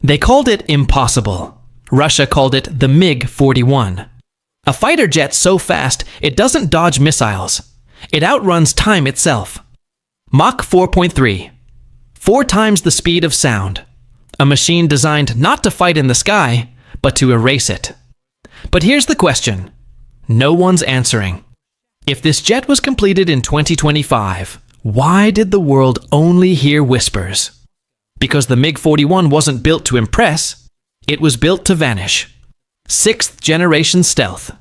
They called it impossible. Russia called it the MiG-41. A fighter jet so fast it doesn't dodge missiles. It outruns time itself. Mach 4.3. 4 times the speed of sound. A machine designed not to fight in the sky, but to erase it. But here's the question. No one's answering. If this jet was completed in 2025, why did the world only hear whispers? Because the MiG-41 wasn't built to impress, it was built to vanish. 6th generation stealth,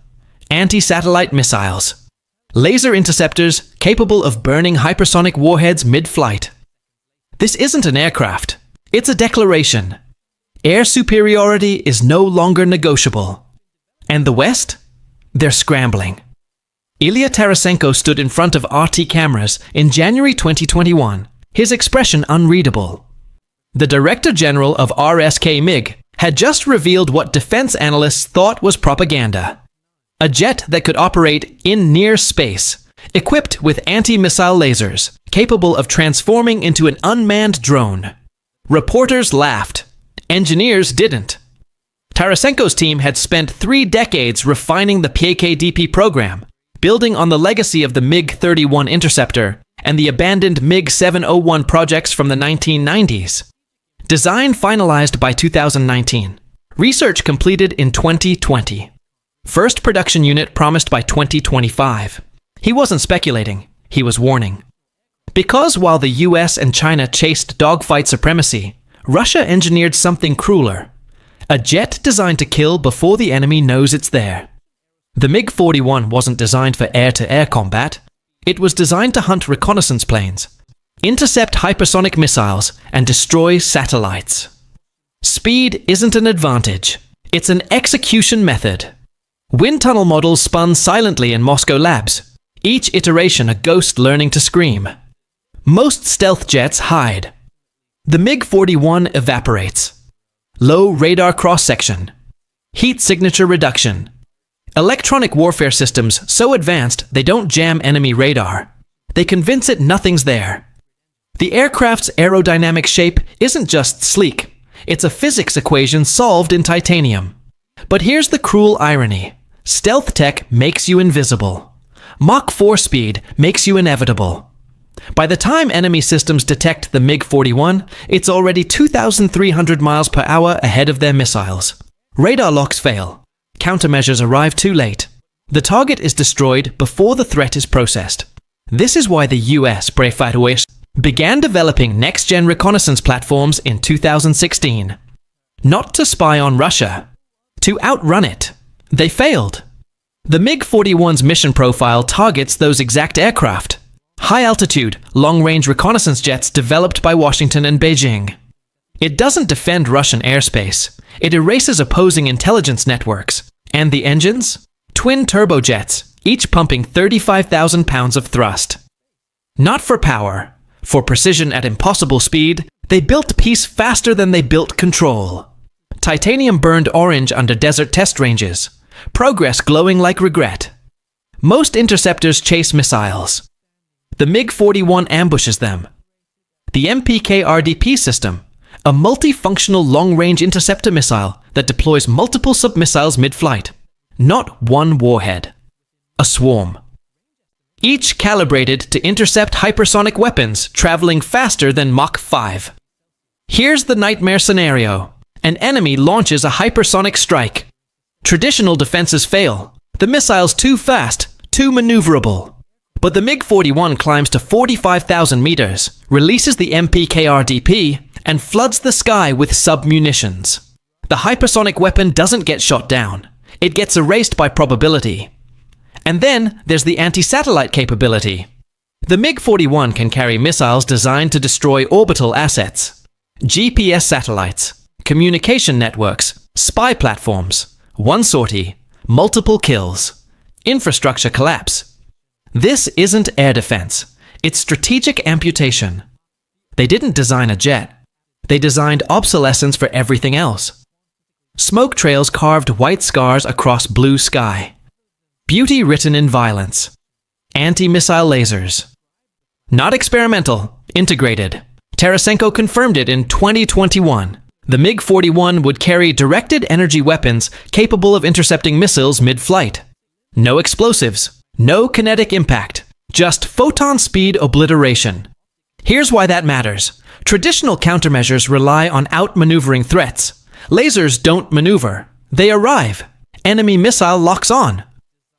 anti-satellite missiles, laser interceptors capable of burning hypersonic warheads mid-flight. This isn't an aircraft, it's a declaration. Air superiority is no longer negotiable. And the West? They're scrambling. Ilya Tarasenko stood in front of RT cameras in January 2021, his expression unreadable. The Director General of RSK MiG had just revealed what defense analysts thought was propaganda. A jet that could operate in near space, equipped with anti-missile lasers, capable of transforming into an unmanned drone. Reporters laughed. Engineers didn't. Tarasenko's team had spent 3 decades refining the PAK DP program, building on the legacy of the MiG-31 interceptor and the abandoned MiG-701 projects from the 1990s. Design finalized by 2019. Research completed in 2020. First production unit promised by 2025. He wasn't speculating, he was warning. Because while the US and China chased dogfight supremacy, Russia engineered something crueler. A jet designed to kill before the enemy knows it's there. The MiG-41 wasn't designed for air-to-air combat. It was designed to hunt reconnaissance planes, intercept hypersonic missiles, and destroy satellites. Speed isn't an advantage. It's an execution method. Wind tunnel models spun silently in Moscow labs, each iteration a ghost learning to scream. Most stealth jets hide. The MiG-41 evaporates. Low radar cross-section. Heat signature reduction. Electronic warfare systems so advanced they don't jam enemy radar. They convince it nothing's there. The aircraft's aerodynamic shape isn't just sleek. It's a physics equation solved in titanium. But here's the cruel irony. Stealth tech makes you invisible. Mach 4 speed makes you inevitable. By the time enemy systems detect the MiG-41, it's already 2,300 miles per hour ahead of their missiles. Radar locks fail. Countermeasures arrive too late. The target is destroyed before the threat is processed. This is why the US began developing next-gen reconnaissance platforms in 2016. Not to spy on Russia, to outrun it. They failed. The MiG-41's mission profile targets those exact aircraft. High-altitude, long-range reconnaissance jets developed by Washington and Beijing. It doesn't defend Russian airspace. It erases opposing intelligence networks. And the engines? Twin turbojets, each pumping 35,000 pounds of thrust. Not for power. For precision at impossible speed, they built peace faster than they built control. Titanium burned orange under desert test ranges. Progress glowing like regret. Most interceptors chase missiles. The MiG-41 ambushes them. The PAK system, a multifunctional long-range interceptor missile that deploys multiple submissiles mid-flight. Not one warhead. A swarm. Each calibrated to intercept hypersonic weapons traveling faster than Mach 5. Here's the nightmare scenario. An enemy launches a hypersonic strike. Traditional defenses fail. The missile's too fast, too maneuverable. But the MiG-41 climbs to 45,000 meters, releases the PAK and floods the sky with submunitions. The hypersonic weapon doesn't get shot down. It gets erased by probability. And then there's the anti-satellite capability. The MiG-41 can carry missiles designed to destroy orbital assets. GPS satellites, communication networks, spy platforms, one sortie, multiple kills, infrastructure collapse. This isn't air defense. It's strategic amputation. They didn't design a jet. They designed obsolescence for everything else. Smoke trails carved white scars across blue sky. Beauty written in violence. Anti-missile lasers. Not experimental, integrated. Tarasenko confirmed it in 2021. The MiG-41 would carry directed energy weapons capable of intercepting missiles mid-flight. No explosives, no kinetic impact, just photon speed obliteration. Here's why that matters. Traditional countermeasures rely on outmaneuvering threats. Lasers don't maneuver. They arrive. Enemy missile locks on.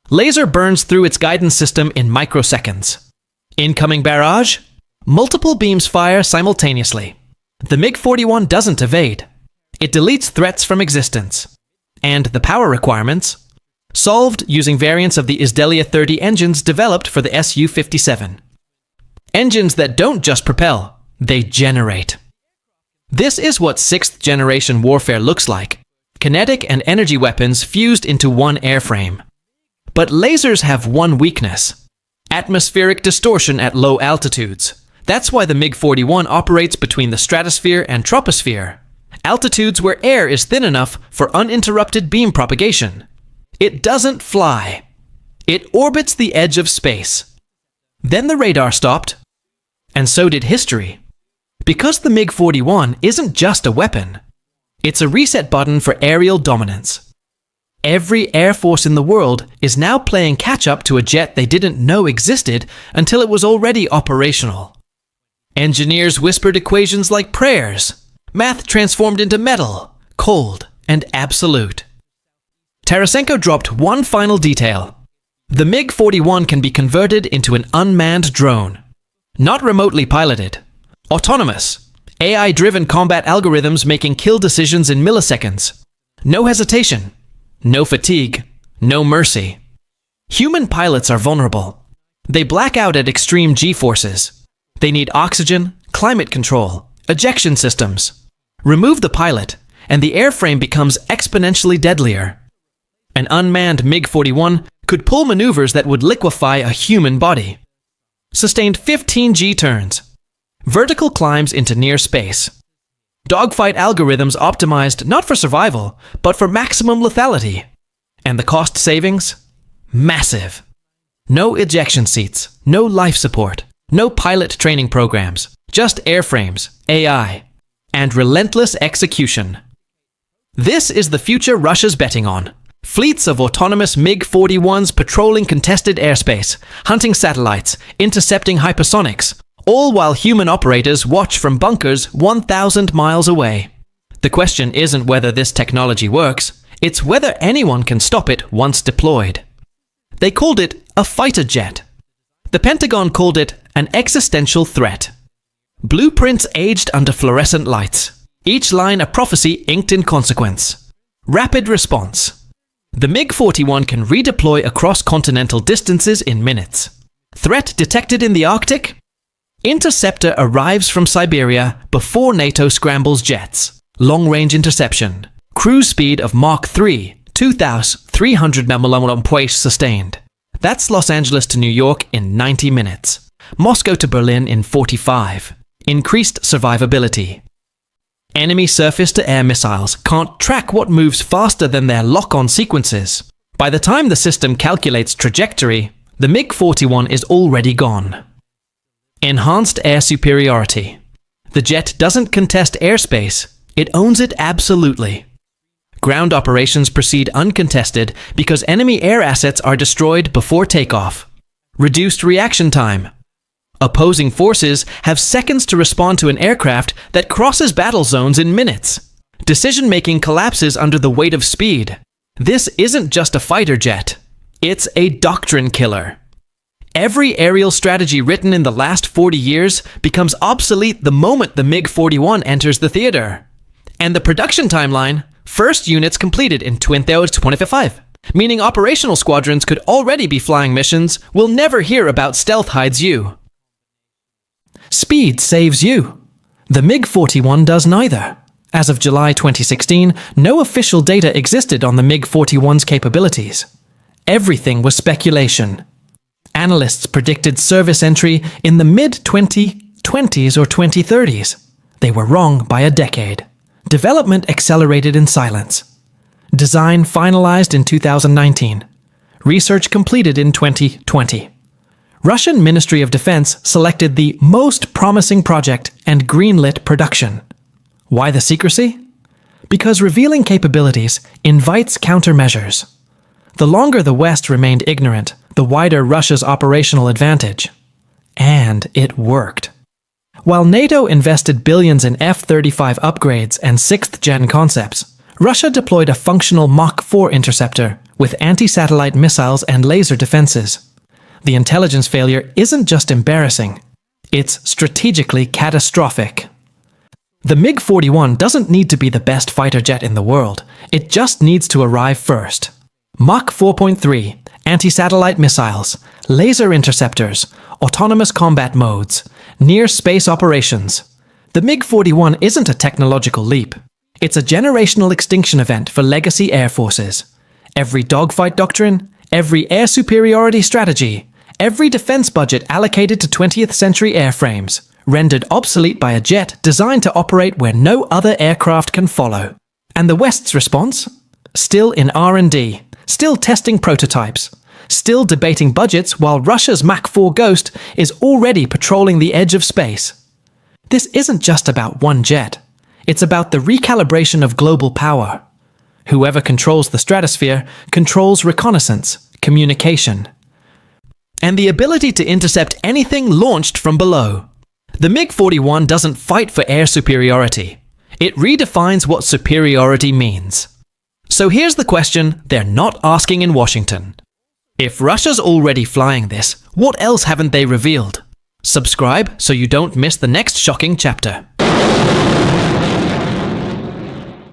Laser burns through its guidance system in microseconds. Incoming barrage? Multiple beams fire simultaneously. The MiG-41 doesn't evade. It deletes threats from existence. And the power requirements? Solved using variants of the Ilya 30 engines developed for the Su-57. Engines that don't just propel, they generate. This is what 6th-generation warfare looks like. Kinetic and energy weapons fused into one airframe. But lasers have one weakness: atmospheric distortion at low altitudes. That's why the MiG-41 operates between the stratosphere and troposphere, altitudes where air is thin enough for uninterrupted beam propagation. It doesn't fly. It orbits the edge of space. Then the radar stopped, and so did history. Because the MiG-41 isn't just a weapon, it's a reset button for aerial dominance. Every air force in the world is now playing catch-up to a jet they didn't know existed until it was already operational. Engineers whispered equations like prayers. Math transformed into metal, cold, and absolute. Tarasenko dropped one final detail. The MiG-41 can be converted into an unmanned drone. Not remotely piloted. Autonomous. AI-driven combat algorithms making kill decisions in milliseconds. No hesitation. No fatigue. No mercy. Human pilots are vulnerable. They black out at extreme G-forces. They need oxygen, climate control, ejection systems. Remove the pilot, and the airframe becomes exponentially deadlier. An unmanned MiG-41 could pull maneuvers that would liquefy a human body. Sustained 15 G-turns. Vertical climbs into near space. Dogfight algorithms optimized not for survival, but for maximum lethality. And the cost savings? Massive. No ejection seats, no life support, no pilot training programs, just airframes, AI, and relentless execution. This is the future Russia's betting on. Fleets of autonomous MiG-41s patrolling contested airspace, hunting satellites, intercepting hypersonics, all while human operators watch from bunkers 1,000 miles away. The question isn't whether this technology works, it's whether anyone can stop it once deployed. They called it a fighter jet. The Pentagon called it an existential threat. Blueprints aged under fluorescent lights, each line a prophecy inked in consequence. Rapid response. The MiG-41 can redeploy across continental distances in minutes. Threat detected in the Arctic? Interceptor arrives from Siberia before NATO scrambles jets. Long-range interception. Cruise speed of Mach 3, 2,300 km sustained. That's Los Angeles to New York in 90 minutes. Moscow to Berlin in 45. Increased survivability. Enemy surface-to-air missiles can't track what moves faster than their lock-on sequences. By the time the system calculates trajectory, the MiG-41 is already gone. Enhanced air superiority. The jet doesn't contest airspace, it owns it absolutely. Ground operations proceed uncontested because enemy air assets are destroyed before takeoff. Reduced reaction time. Opposing forces have seconds to respond to an aircraft that crosses battle zones in minutes. Decision-making collapses under the weight of speed. This isn't just a fighter jet. It's a doctrine killer. Every aerial strategy written in the last 40 years becomes obsolete the moment the MiG-41 enters the theater. And the production timeline? First units completed in 2025, meaning operational squadrons could already be flying missions we'll never hear about. Stealth hides you. Speed saves you. The MiG-41 does neither. As of July 2016, no official data existed on the MiG-41's capabilities. Everything was speculation. Analysts predicted service entry in the mid-2020s or 2030s. They were wrong by a decade. Development accelerated in silence. Design finalized in 2019. Research completed in 2020. Russian Ministry of Defense selected the most promising project and greenlit production. Why the secrecy? Because revealing capabilities invites countermeasures. The longer the West remained ignorant, the wider Russia's operational advantage. And it worked. While NATO invested billions in F-35 upgrades and 6th-gen concepts, Russia deployed a functional Mach 4 interceptor with anti-satellite missiles and laser defenses. The intelligence failure isn't just embarrassing, it's strategically catastrophic. The MiG-41 doesn't need to be the best fighter jet in the world, it just needs to arrive first. Mach 4.3, anti-satellite missiles, laser interceptors, autonomous combat modes, near-space operations. The MiG-41 isn't a technological leap. It's a generational extinction event for legacy air forces. Every dogfight doctrine, every air superiority strategy, every defense budget allocated to 20th century airframes, rendered obsolete by a jet designed to operate where no other aircraft can follow. And the West's response? Still in R&D, still testing prototypes, still debating budgets while Russia's Mach 4 Ghost is already patrolling the edge of space. This isn't just about one jet. It's about the recalibration of global power. Whoever controls the stratosphere controls reconnaissance, communication, and the ability to intercept anything launched from below. The MiG-41 doesn't fight for air superiority. It redefines what superiority means. So here's the question they're not asking in Washington. If Russia's already flying this, what else haven't they revealed? Subscribe so you don't miss the next shocking chapter.